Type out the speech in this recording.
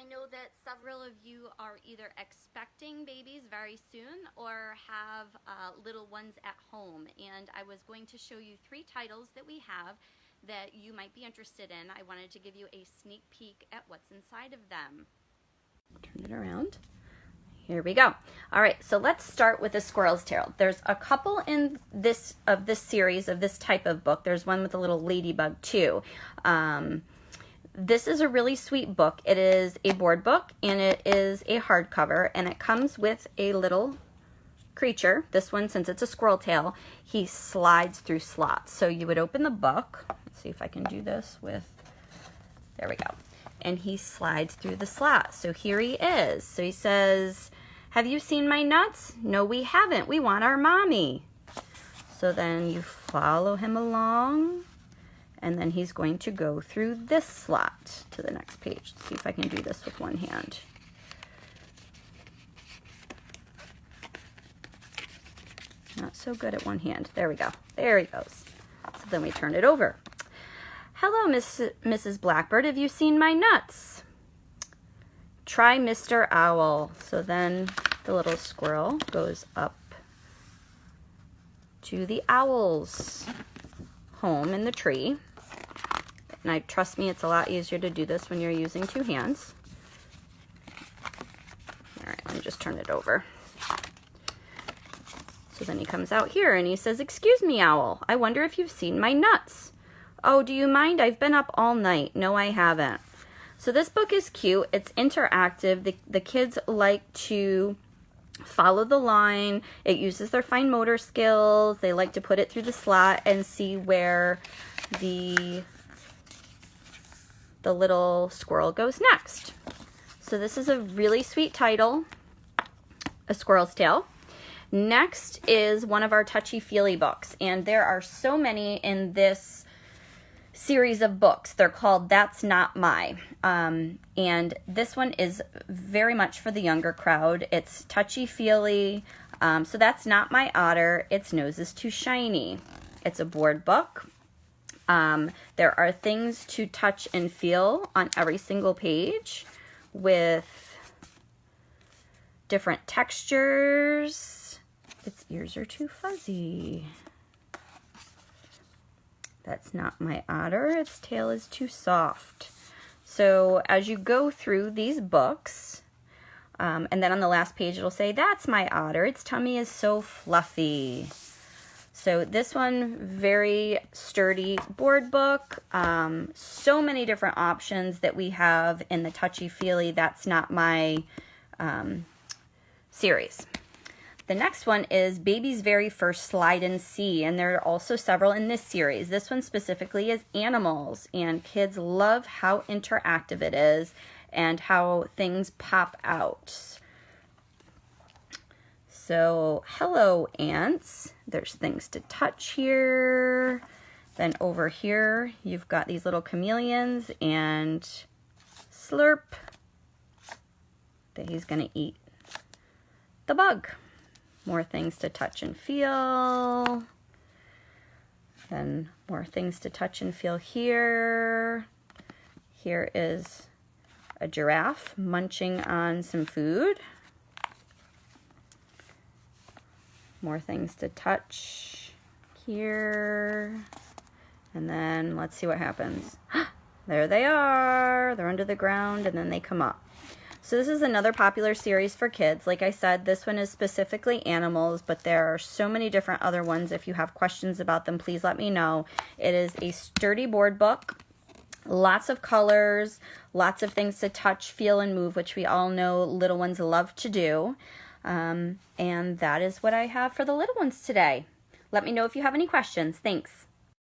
know that several of you are either expecting babies very soon or have little ones at home, and I was going to show you 3 titles that we have that you might be interested in. I wanted to give you a sneak peek at what's inside of them. Turn it around. Here we go. All right, so let's start with the Squirrels Tale. There's a couple in this series of this type of book. There's one with a little ladybug too. This is a really sweet book. It is a board book and it is a hardcover, and it comes with a little creature. This one, since it's a squirrel tail, he slides through slots. So you would open the book. Let's see if I can do this with, there we go. And he slides through the slots. So here he is. So he says, "Have you seen my nuts?" "No, we haven't. We want our mommy." So then you follow him along, and then he's going to go through this slot to the next page. Let's see if I can do this with one hand. Not so good at one hand. There we go. There he goes. So then we turn it over. "Hello, Mrs. Blackbird. Have you seen my nuts?" "Try Mr. Owl." So then the little squirrel goes up to the owl's home in the tree. And trust me, it's a lot easier to do this when you're using 2 hands. All right, let me just turn it over. So then he comes out here and he says, "Excuse me, Owl. I wonder if you've seen my nuts." "Oh, do you mind? I've been up all night." "No, I haven't." So this book is cute. It's interactive. The kids like to follow the line. It uses their fine motor skills. They like to put it through the slot and see where the little squirrel goes next. So this is a really sweet title, A Squirrel's Tale. Next is one of our touchy-feely books, and there are so many in this series of books. They're called That's Not My. And this one is very much for the younger crowd. It's touchy-feely. So That's Not My Otter. Its nose is too shiny. It's a board book. There are things to touch and feel on every single page with different textures. Its ears are too fuzzy. That's not my otter. Its tail is too soft. So as you go through these books, and then on the last page it'll say, "That's my otter. Its tummy is so fluffy." So this one, very sturdy board book. So many different options that we have in the touchy-feely That's Not My series. The next one is Baby's Very First Slide and See, and there are also several in this series. This one specifically is animals, and kids love how interactive it is and how things pop out. So, hello, ants. There's things to touch here. Then over here, you've got these little chameleons and Slurp that he's going to eat the bug. More things to touch and feel. Then more things to touch and feel here. Here is a giraffe munching on some food. More things to touch here. And then let's see what happens. There they are. They're under the ground and then they come up. So this is another popular series for kids. Like I said, this one is specifically animals, but there are so many different other ones. If you have questions about them, please let me know. It is a sturdy board book. Lots of colors, lots of things to touch, feel, and move, which we all know little ones love to do. And that is what I have for the little ones today. Let me know if you have any questions. Thanks.